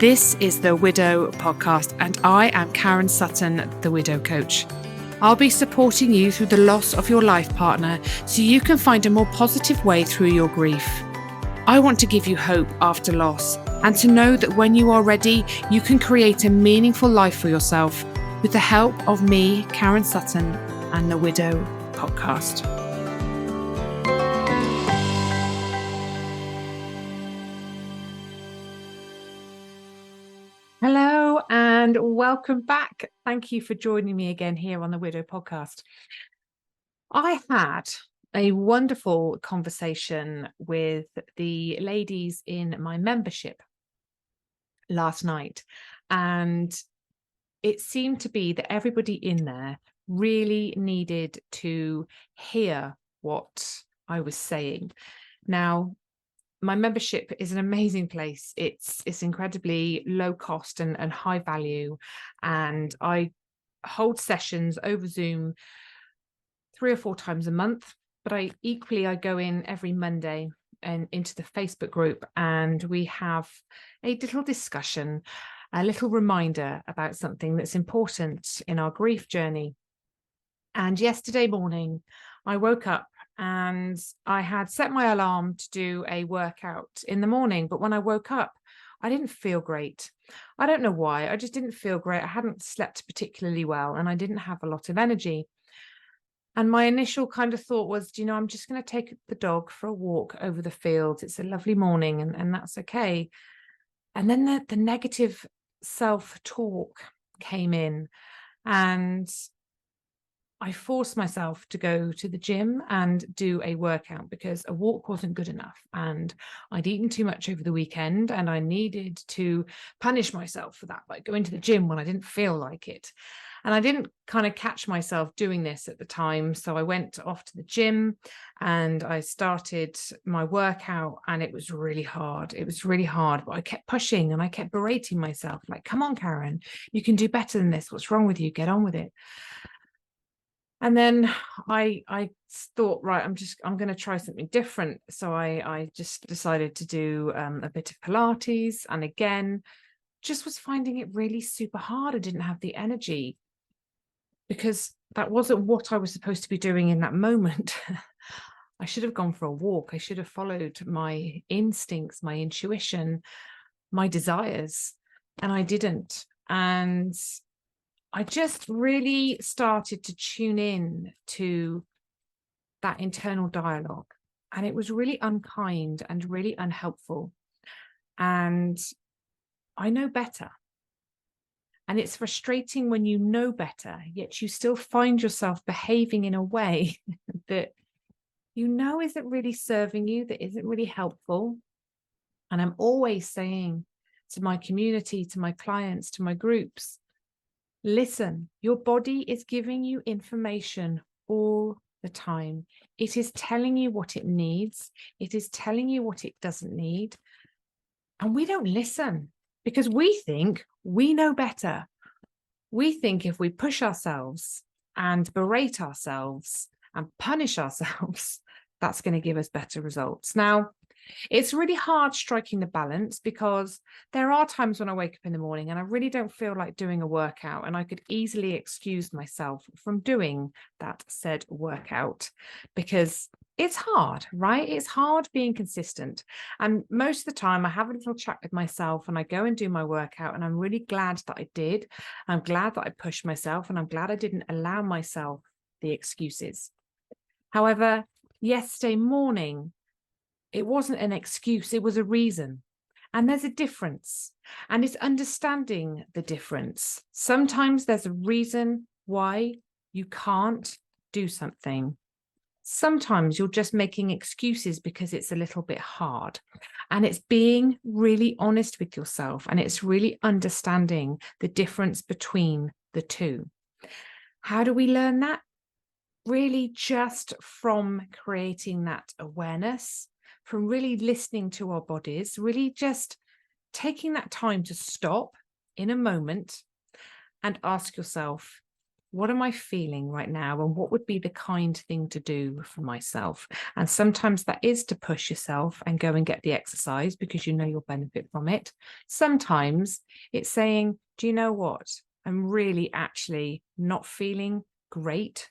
This is the Widow Podcast, and I am Karen Sutton, the Widow Coach. I'll be supporting you through the loss of your life partner so you can find a more positive way through your grief. I want to give you hope after loss and to know that when you are ready, you can create a meaningful life for yourself with the help of me, Karen Sutton, and the Widow Podcast. Hello and welcome back. Thank you for joining me again here on the Widow Podcast. I had a wonderful conversation with the ladies in my membership last night, and it seemed to be that everybody in there really needed to hear what I was saying. Now, my membership is an amazing place. It's incredibly low cost and high value. And I hold sessions over Zoom 3 or 4 times a month, but I go in every Monday and into the Facebook group, and we have a little discussion, a little reminder about something that's important in our grief journey. And yesterday morning, I woke up and I had set my alarm to do a workout in the morning. But when I woke up, I didn't feel great. I don't know why. I just didn't feel great. I hadn't slept particularly well and I didn't have a lot of energy. And my initial kind of thought was, I'm just going to take the dog for a walk over the fields. It's a lovely morning and that's okay. And then the negative self-talk came in, and I forced myself to go to the gym and do a workout because a walk wasn't good enough. And I'd eaten too much over the weekend and I needed to punish myself for that by going to the gym when I didn't feel like it. And I didn't kind of catch myself doing this at the time. So I went off to the gym and I started my workout, and it was really hard. It was really hard, but I kept pushing and I kept berating myself like, come on, Karen, you can do better than this. What's wrong with you? Get on with it. And then I thought, right, I'm going to try something different. So I just decided to do a bit of Pilates. And again, just was finding it really super hard. I didn't have the energy because that wasn't what I was supposed to be doing in that moment. I should have gone for a walk. I should have followed my instincts, my intuition, my desires, and I didn't. And I just really started to tune in to that internal dialogue, and it was really unkind and really unhelpful. And I know better. And it's frustrating when you know better, yet you still find yourself behaving in a way that isn't really serving you, that isn't really helpful. And I'm always saying to my community, to my clients, to my groups, listen, your body is giving you information all the time. It is telling you what it needs. It is telling you what it doesn't need. And we don't listen because we think we know better. We think if we push ourselves and berate ourselves and punish ourselves, that's going to give us better results. Now, it's really hard striking the balance because there are times when I wake up in the morning and I really don't feel like doing a workout, and I could easily excuse myself from doing that said workout because it's hard, right? It's hard being consistent. And most of the time I have a little chat with myself and I go and do my workout, and I'm really glad that I did. I'm glad that I pushed myself, and I'm glad I didn't allow myself the excuses. However, yesterday morning, it wasn't an excuse, it was a reason. And there's a difference, and it's understanding the difference. Sometimes there's a reason why you can't do something. Sometimes you're just making excuses because it's a little bit hard, and it's being really honest with yourself, and it's really understanding the difference between the two. How do we learn that? Really just from creating that awareness, from really listening to our bodies, really just taking that time to stop in a moment and ask yourself, what am I feeling right now? And what would be the kind thing to do for myself? And sometimes that is to push yourself and go and get the exercise because you know you'll benefit from it. Sometimes it's saying, do you know what? I'm really actually not feeling great.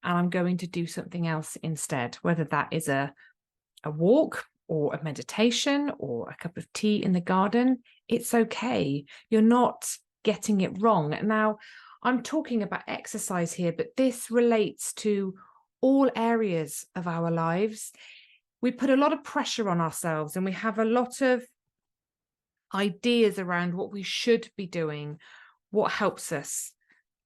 And I'm going to do something else instead, whether that is a walk or a meditation or a cup of tea in the garden. It's okay. You're not getting it wrong. Now, I'm talking about exercise here, but this relates to all areas of our lives. We put a lot of pressure on ourselves and we have a lot of ideas around what we should be doing, what helps us.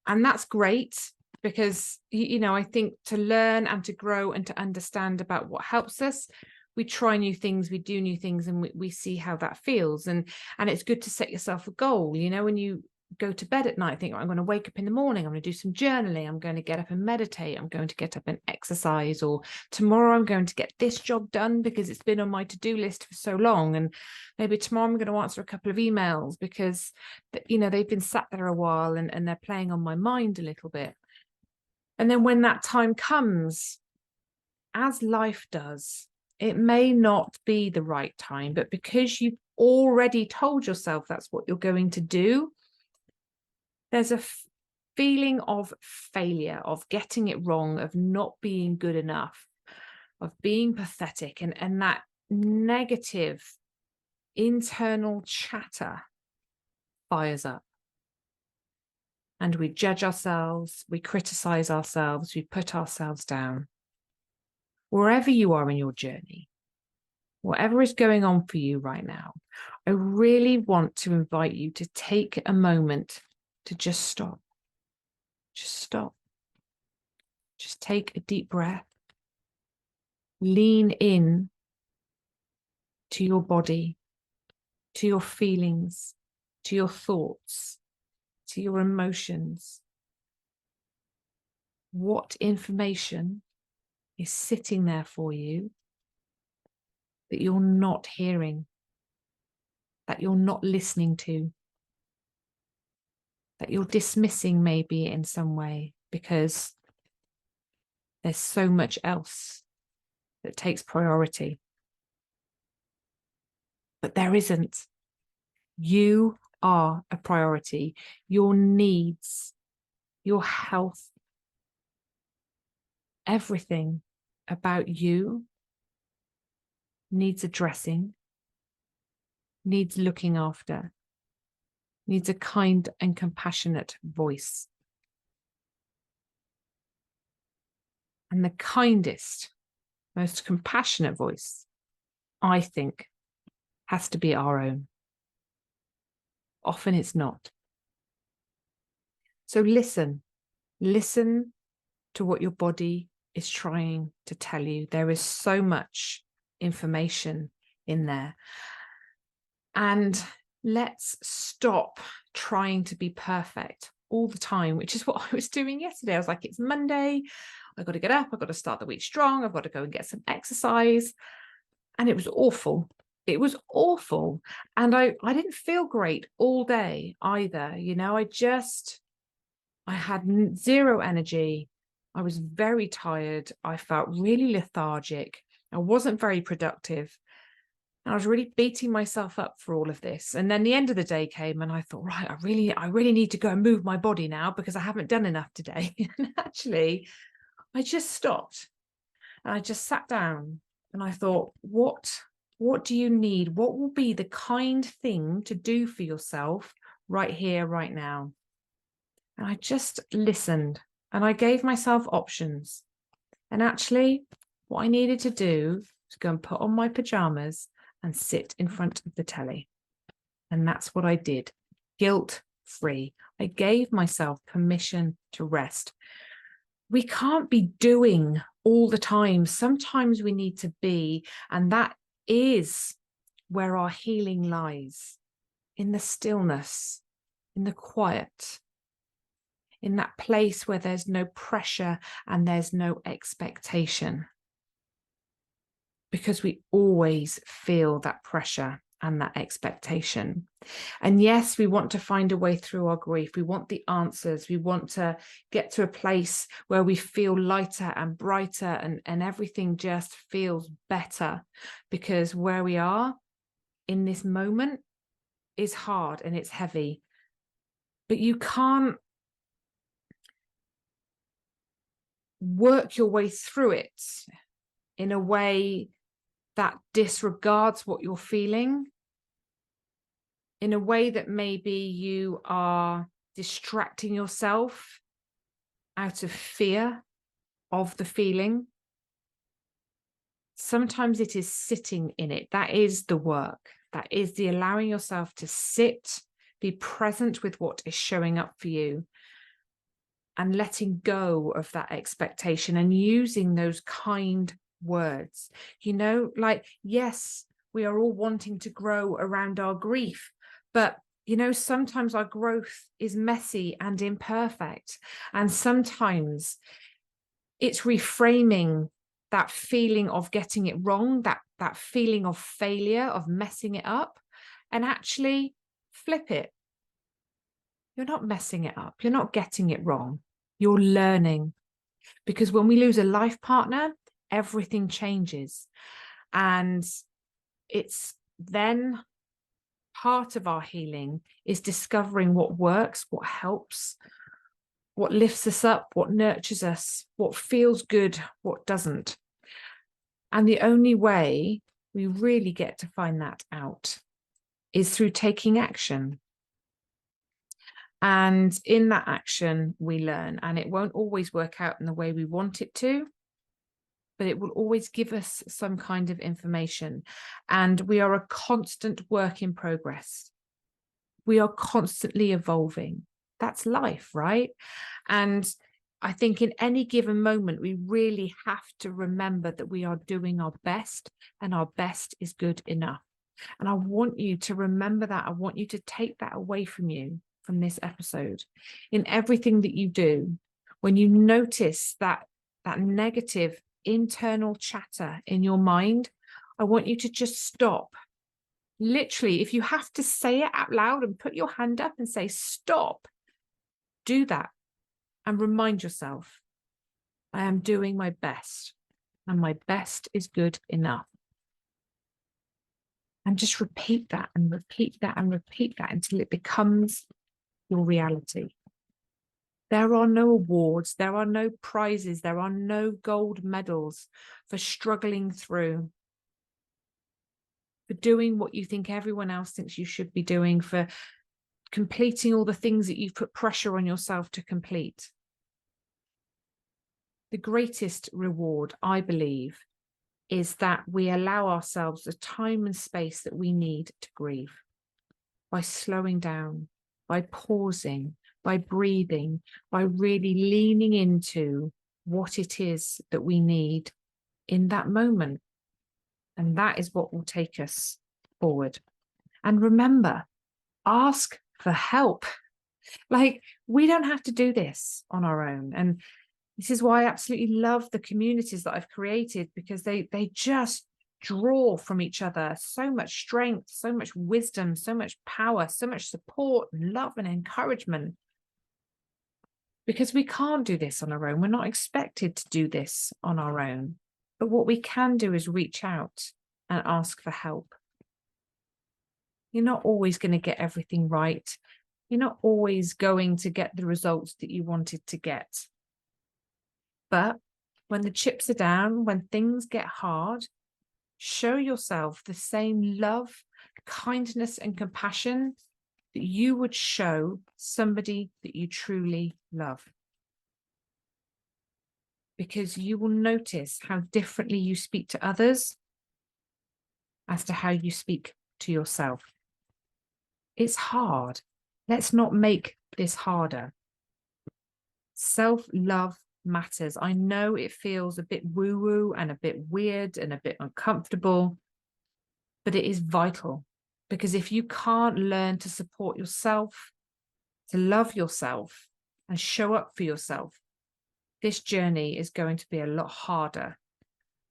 And that's great because, I think to learn and to grow and to understand about what helps us, we try new things, we do new things, and we see how that feels. And it's good to set yourself a goal. When you go to bed at night, think, I'm going to wake up in the morning, I'm going to do some journaling, I'm going to get up and meditate, I'm going to get up and exercise, or tomorrow I'm going to get this job done because it's been on my to-do list for so long, and maybe tomorrow I'm going to answer a couple of emails because they've been sat there a while and they're playing on my mind a little bit. And then when that time comes, as life does, it may not be the right time, but because you've already told yourself that's what you're going to do, there's a feeling of failure, of getting it wrong, of not being good enough, of being pathetic, and that negative internal chatter fires up. And we judge ourselves, we criticize ourselves, we put ourselves down. Wherever you are in your journey, whatever is going on for you right now, I really want to invite you to take a moment to just stop. Just stop. Just take a deep breath. Lean in to your body, to your feelings, to your thoughts, to your emotions. What information is sitting there for you that you're not hearing, that you're not listening to, that you're dismissing maybe in some way because there's so much else that takes priority. But there isn't. You are a priority. Your needs, your health, everything about you needs addressing, needs looking after, needs a kind and compassionate voice. And the kindest, most compassionate voice, I think, has to be our own. Often it's not. So listen to what your body is trying to tell you. There is so much information in there. And let's stop trying to be perfect all the time, which is what I was doing yesterday. I was like, it's Monday. I've got to get up. I've got to start the week strong. I've got to go and get some exercise. And it was awful. It was awful. And I didn't feel great all day either. I had zero energy. I was very tired. I felt really lethargic. I wasn't very productive. And I was really beating myself up for all of this. And then the end of the day came and I thought, right, I really need to go and move my body now because I haven't done enough today. And actually, I just stopped and I just sat down and I thought, what do you need? What will be the kind thing to do for yourself right here, right now? And I just listened and I gave myself options. And actually, what I needed to do was go and put on my pajamas and sit in front of the telly. And that's what I did, guilt-free. I gave myself permission to rest. We can't be doing all the time. Sometimes we need to be, and that is where our healing lies, in the stillness, in the quiet, in that place where there's no pressure and there's no expectation. Because we always feel that pressure and that expectation. And yes, we want to find a way through our grief. We want the answers. We want to get to a place where we feel lighter and brighter, and everything just feels better, because where we are in this moment is hard and it's heavy. But you can't work your way through it in a way that disregards what you're feeling, in a way that maybe you are distracting yourself out of fear of the feeling. Sometimes it is sitting in it. That is the work. That is the allowing yourself to sit, be present with what is showing up for you, and letting go of that expectation and using those kind words. You know, like, yes, we are all wanting to grow around our grief, but you know, sometimes our growth is messy and imperfect. And sometimes it's reframing that feeling of getting it wrong, that feeling of failure, of messing it up, and actually flip it. You're not messing it up. You're not getting it wrong. You're learning. Because when we lose a life partner, everything changes. And it's then part of our healing is discovering what works, what helps, what lifts us up, what nurtures us, what feels good, what doesn't. And the only way we really get to find that out is through taking action. And in that action, we learn, and it won't always work out in the way we want it to, but it will always give us some kind of information. And we are a constant work in progress. We are constantly evolving. That's life, right? And I think in any given moment, we really have to remember that we are doing our best, and our best is good enough. And I want you to remember that. I want you to take that away from you, from this episode. In everything that you do, when you notice that negative internal chatter in your mind, I want you to just stop. Literally, if you have to say it out loud and put your hand up and say, stop, do that. And remind yourself, I am doing my best, and my best is good enough. And just repeat that and repeat that and repeat that until it becomes your reality. There are no awards, there are no prizes, there are no gold medals for struggling through, for doing what you think everyone else thinks you should be doing, for completing all the things that you've put pressure on yourself to complete. The greatest reward, I believe, is that we allow ourselves the time and space that we need to grieve, by slowing down, by pausing, by breathing, by really leaning into what it is that we need in that moment. And that is what will take us forward. And remember, ask for help. Like, we don't have to do this on our own. And this is why I absolutely love the communities that I've created, because they just draw from each other so much strength, so much wisdom, so much power, so much support, love and encouragement. Because we can't do this on our own. We're not expected to do this on our own. But what we can do is reach out and ask for help. You're not always going to get everything right. You're not always going to get the results that you wanted to get. But when the chips are down, when things get hard, show yourself the same love, kindness, and compassion that you would show somebody that you truly love. Because you will notice how differently you speak to others as to how you speak to yourself. It's hard. Let's not make this harder. Self-love matters. I know it feels a bit woo-woo and a bit weird and a bit uncomfortable, but it is vital, because if you can't learn to support yourself, to love yourself and show up for yourself, this journey is going to be a lot harder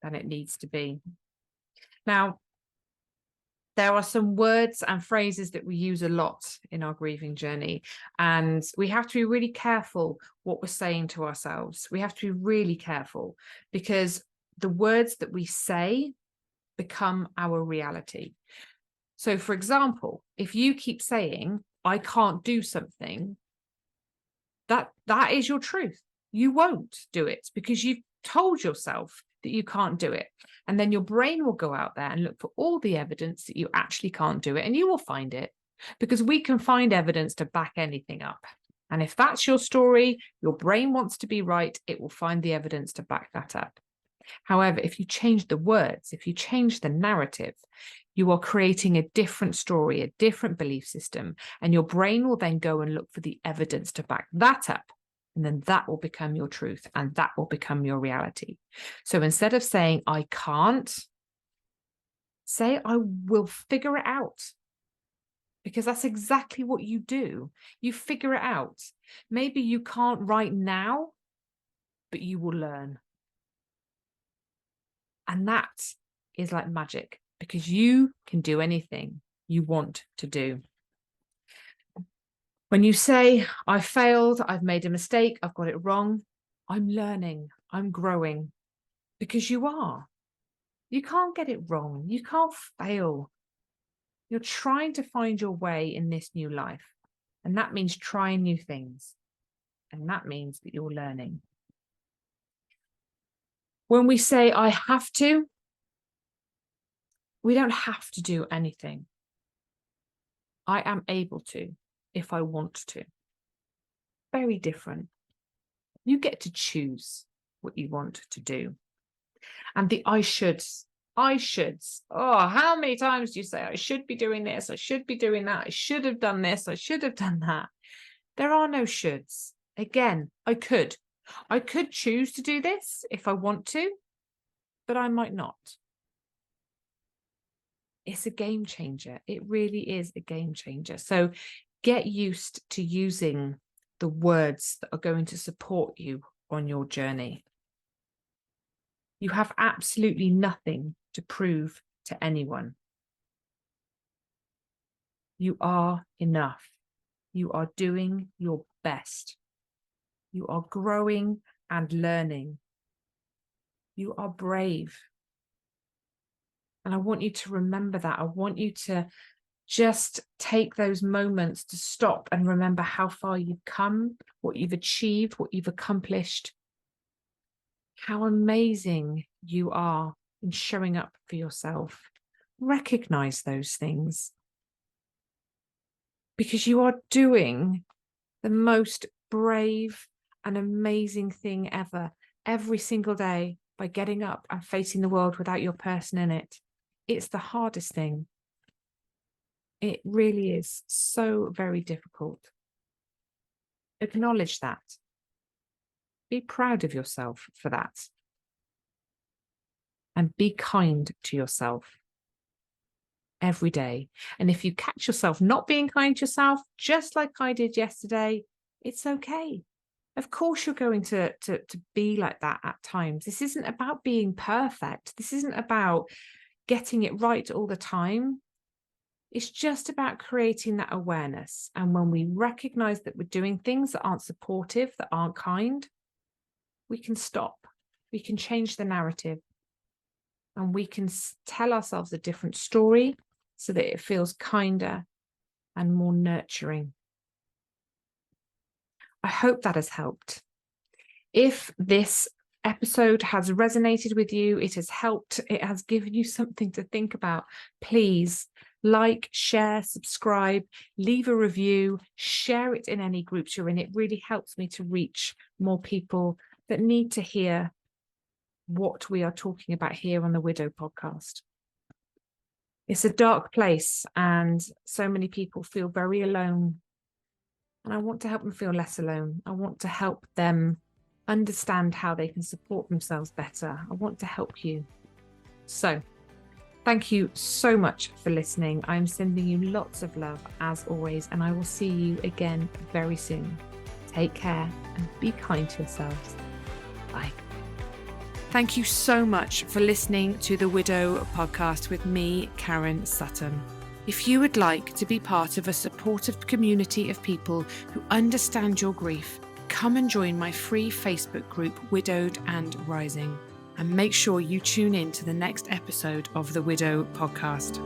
than it needs to be. Now, There are some words and phrases that we use a lot in our grieving journey, and we have to be really careful what we're saying to ourselves. We have to be really careful, because the words that we say become our reality. So, for example, if you keep saying, I can't do something, that is your truth. You won't do it because you've told yourself that you can't do it. And then your brain will go out there and look for all the evidence that you actually can't do it. And you will find it, because we can find evidence to back anything up. And if that's your story, your brain wants to be right, it will find the evidence to back that up. However, if you change the words, if you change the narrative, you are creating a different story, a different belief system, and your brain will then go and look for the evidence to back that up. And then that will become your truth, and that will become your reality. So instead of saying, I can't, say, I will figure it out. Because that's exactly what you do. You figure it out. Maybe you can't right now, but you will learn. And that is like magic, because you can do anything you want to do. When you say, I failed, I've made a mistake, I've got it wrong, I'm learning, I'm growing, because you are. You can't get it wrong. You can't fail. You're trying to find your way in this new life. And that means trying new things. And that means that you're learning. When we say, I have to, we don't have to do anything. I am able to if I want to. Very different. You get to choose what you want to do. And the I shoulds. Oh, how many times do you say, I should be doing this, I should be doing that, I should have done this, I should have done that. There are no shoulds. Again, I could choose to do this if I want to, but I might not. It's a game changer. It really is a game changer. So get used to using the words that are going to support you on your journey. You have absolutely nothing to prove to anyone. You are enough. You are doing your best. You are growing and learning. You are brave. And I want you to remember that. I want you to just take those moments to stop and remember how far you've come, what you've achieved, what you've accomplished, how amazing you are in showing up for yourself. Recognize those things, because you are doing the most brave and amazing thing ever, every single day, by getting up and facing the world without your person in it. It's the hardest thing. It really is so very difficult. Acknowledge that. Be proud of yourself for that. And be kind to yourself every day. And if you catch yourself not being kind to yourself, just like I did yesterday, it's okay. Of course, you're going to be like that at times. This isn't about being perfect. This isn't about getting it right all the time. It's just about creating that awareness. And when we recognize that we're doing things that aren't supportive, that aren't kind, we can stop. We can change the narrative. And we can tell ourselves a different story so that it feels kinder and more nurturing. I hope that has helped. If this episode has resonated with you, it has helped, it has given you something to think about, please like, share, subscribe, leave a review, share it in any groups you're in. It really helps me to reach more people that need to hear what we are talking about here on the Widow podcast. It's a dark place, and so many people feel very alone. And I want to help them feel less alone. I want to help them understand how they can support themselves better. I want to help you. So thank you so much for listening. I'm sending you lots of love as always, and I will see you again very soon. Take care and be kind to yourselves. Bye. Thank you so much for listening to the Widow podcast with me, Karen Sutton. If you would like to be part of a supportive community of people who understand your grief, come and join my free Facebook group, Widowed and Rising. And make sure you tune in to the next episode of the Widow podcast.